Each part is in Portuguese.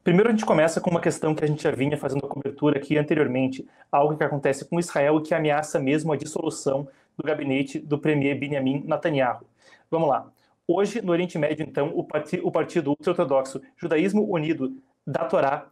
Primeiro a gente começa com uma questão que a gente já vinha fazendo a cobertura aqui anteriormente, algo que acontece com Israel e que ameaça mesmo a dissolução do gabinete do premier Benjamin Netanyahu. Vamos lá. Hoje, no Oriente Médio, então, o partido ultra-ortodoxo Judaísmo Unido da Torá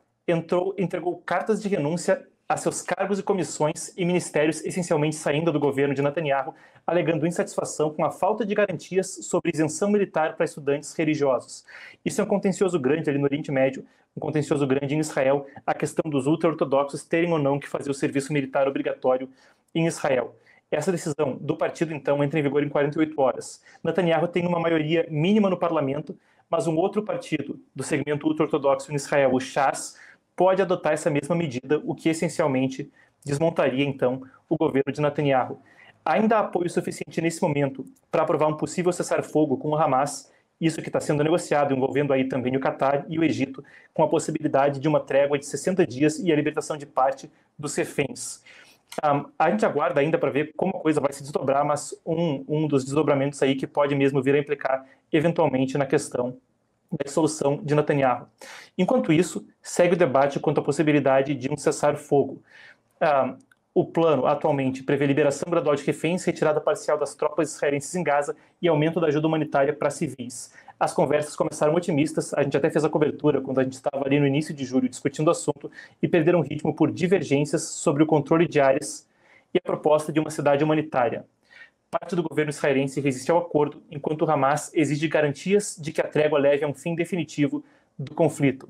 entregou cartas de renúncia a seus cargos e comissões e ministérios, essencialmente saindo do governo de Netanyahu, alegando insatisfação com a falta de garantias sobre isenção militar para estudantes religiosos. Isso é um contencioso grande ali no Oriente Médio, um contencioso grande em Israel, a questão dos ultra-ortodoxos terem ou não que fazer o serviço militar obrigatório em Israel. Essa decisão do partido, então, entra em vigor em 48 horas. Netanyahu tem uma maioria mínima no parlamento, mas um outro partido do segmento ultra-ortodoxo em Israel, o Shas, pode adotar essa mesma medida, o que essencialmente desmontaria, então, o governo de Netanyahu. Ainda há apoio suficiente nesse momento para aprovar um possível cessar-fogo com o Hamas, isso que está sendo negociado, envolvendo aí também o Catar e o Egito, com a possibilidade de uma trégua de 60 dias e a libertação de parte dos reféns. A gente aguarda ainda para ver como a coisa vai se desdobrar, mas um dos desdobramentos aí que pode mesmo vir a implicar eventualmente na questão da dissolução de Netanyahu. Enquanto isso, segue o debate quanto à possibilidade de um cessar-fogo. O plano atualmente prevê liberação gradual de reféns, retirada parcial das tropas israelenses em Gaza e aumento da ajuda humanitária para civis. As conversas começaram otimistas, a gente até fez a cobertura quando a gente estava ali no início de julho discutindo o assunto e perderam ritmo por divergências sobre o controle de áreas e a proposta de uma cidade humanitária. Parte do governo israelense resiste ao acordo, enquanto o Hamas exige garantias de que a trégua leve a um fim definitivo do conflito.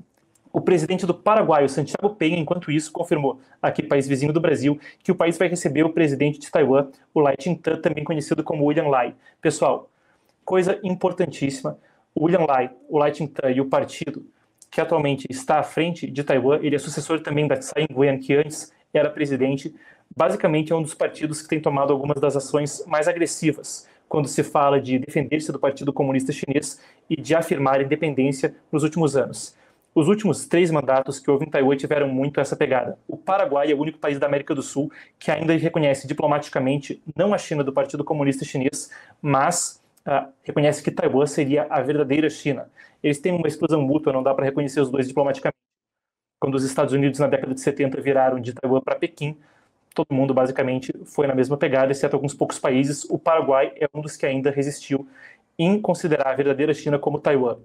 O presidente do Paraguai, o Santiago Peña, enquanto isso, confirmou, aqui país vizinho do Brasil, que o país vai receber o presidente de Taiwan, o Lai Ching-te, também conhecido como William Lai. Pessoal, coisa importantíssima, o William Lai, o Lai Ching-te e o partido que atualmente está à frente de Taiwan, ele é sucessor também da Tsai Ing-wen, que antes era presidente, basicamente é um dos partidos que tem tomado algumas das ações mais agressivas quando se fala de defender-se do Partido Comunista Chinês e de afirmar a independência nos últimos anos. Os últimos 3 mandatos que houve em Taiwan tiveram muito essa pegada. O Paraguai é o único país da América do Sul que ainda reconhece diplomaticamente não a China do Partido Comunista Chinês, mas reconhece que Taiwan seria a verdadeira China. Eles têm uma exclusão mútua, não dá para reconhecer os dois diplomaticamente. Quando os Estados Unidos, na década de 70, viraram de Taiwan para Pequim, todo mundo basicamente foi na mesma pegada, exceto alguns poucos países. O Paraguai é um dos que ainda resistiu em considerar a verdadeira China como Taiwan.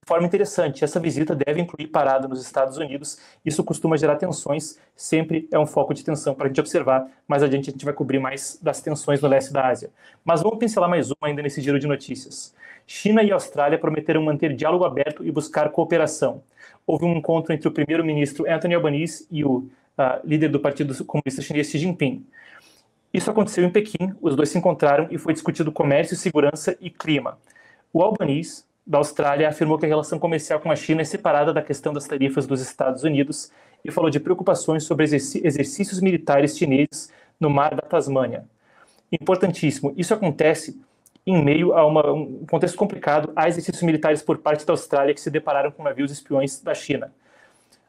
De forma interessante, essa visita deve incluir parada nos Estados Unidos. Isso costuma gerar tensões, sempre é um foco de tensão para a gente observar. Mais adiante a gente vai cobrir mais das tensões no leste da Ásia. Mas vamos pincelar mais uma ainda nesse giro de notícias. China e Austrália prometeram manter diálogo aberto e buscar cooperação. Houve um encontro entre o primeiro-ministro Anthony Albanese e o líder do Partido Comunista Chinês Xi Jinping. Isso aconteceu em Pequim, os dois se encontraram e foi discutido comércio, segurança e clima. O Albanese, da Austrália, afirmou que a relação comercial com a China é separada da questão das tarifas dos Estados Unidos e falou de preocupações sobre exercícios militares chineses no mar da Tasmânia. Importantíssimo, isso acontece em meio a um contexto complicado, há exercícios militares por parte da Austrália que se depararam com navios espiões da China.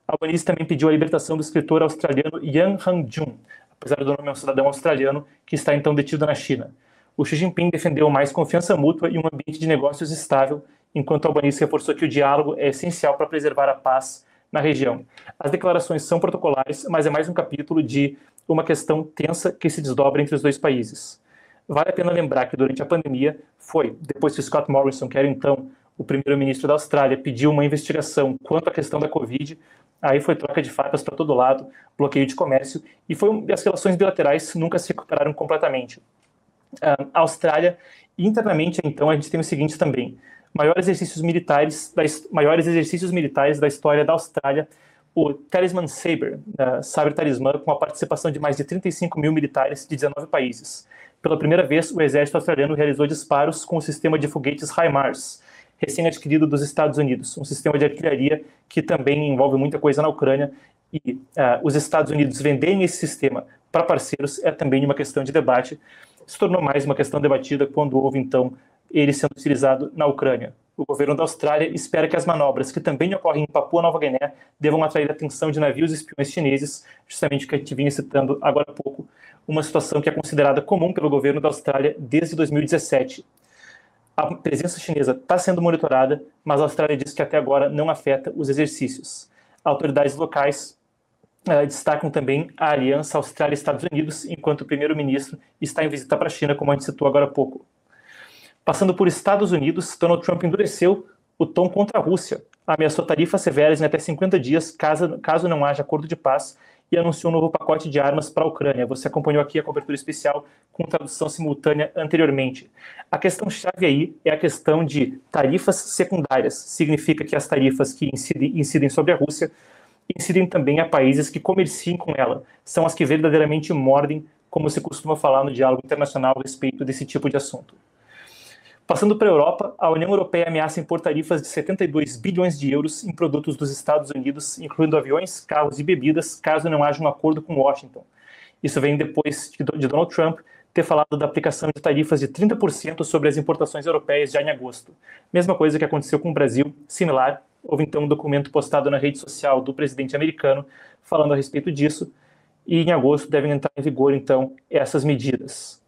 Albanese também pediu a libertação do escritor australiano Yang Hangjun, apesar do nome é um cidadão australiano que está então detido na China. O Xi Jinping defendeu mais confiança mútua e um ambiente de negócios estável, enquanto Albanese reforçou que o diálogo é essencial para preservar a paz na região. As declarações são protocolares, mas é mais um capítulo de uma questão tensa que se desdobra entre os dois países. Vale a pena lembrar que durante a pandemia depois que Scott Morrison, que era então o primeiro-ministro da Austrália, pediu uma investigação quanto à questão da Covid, aí foi troca de facas para todo lado, bloqueio de comércio, e as relações bilaterais nunca se recuperaram completamente. A Austrália, internamente, então, a gente tem o seguinte também: maiores exercícios militares da história da Austrália, o Talisman Sabre, Sabre Talismã, com a participação de mais de 35 mil militares de 19 países. Pela primeira vez, o exército australiano realizou disparos com o sistema de foguetes HIMARS, recém-adquirido dos Estados Unidos, um sistema de artilharia que também envolve muita coisa na Ucrânia, e os Estados Unidos venderem esse sistema para parceiros é também uma questão de debate. Se tornou mais uma questão debatida quando houve, então, ele sendo utilizado na Ucrânia. O governo da Austrália espera que as manobras, que também ocorrem em Papua Nova Guiné, devam atrair a atenção de navios espiões chineses, justamente o que a gente vinha citando agora há pouco, uma situação que é considerada comum pelo governo da Austrália desde 2017. A presença chinesa está sendo monitorada, mas a Austrália diz que até agora não afeta os exercícios. Autoridades locais destacam também a aliança Austrália-Estados Unidos, enquanto o primeiro-ministro está em visita para a China, como a gente citou agora há pouco. Passando por Estados Unidos, Donald Trump endureceu o tom contra a Rússia, ameaçou tarifas severas em até 50 dias, caso não haja acordo de paz, e anunciou um novo pacote de armas para a Ucrânia. Você acompanhou aqui a cobertura especial com tradução simultânea anteriormente. A questão-chave aí é a questão de tarifas secundárias. Significa que as tarifas que incidem sobre a Rússia incidem também a países que comerciem com ela. São as que verdadeiramente mordem, como se costuma falar no diálogo internacional a respeito desse tipo de assunto. Passando para a Europa, a União Europeia ameaça impor tarifas de 72 bilhões de euros em produtos dos Estados Unidos, incluindo aviões, carros e bebidas, caso não haja um acordo com Washington. Isso vem depois de Donald Trump ter falado da aplicação de tarifas de 30% sobre as importações europeias já em agosto. Mesma coisa que aconteceu com o Brasil, similar. Houve então um documento postado na rede social do presidente americano falando a respeito disso, e em agosto devem entrar em vigor então essas medidas.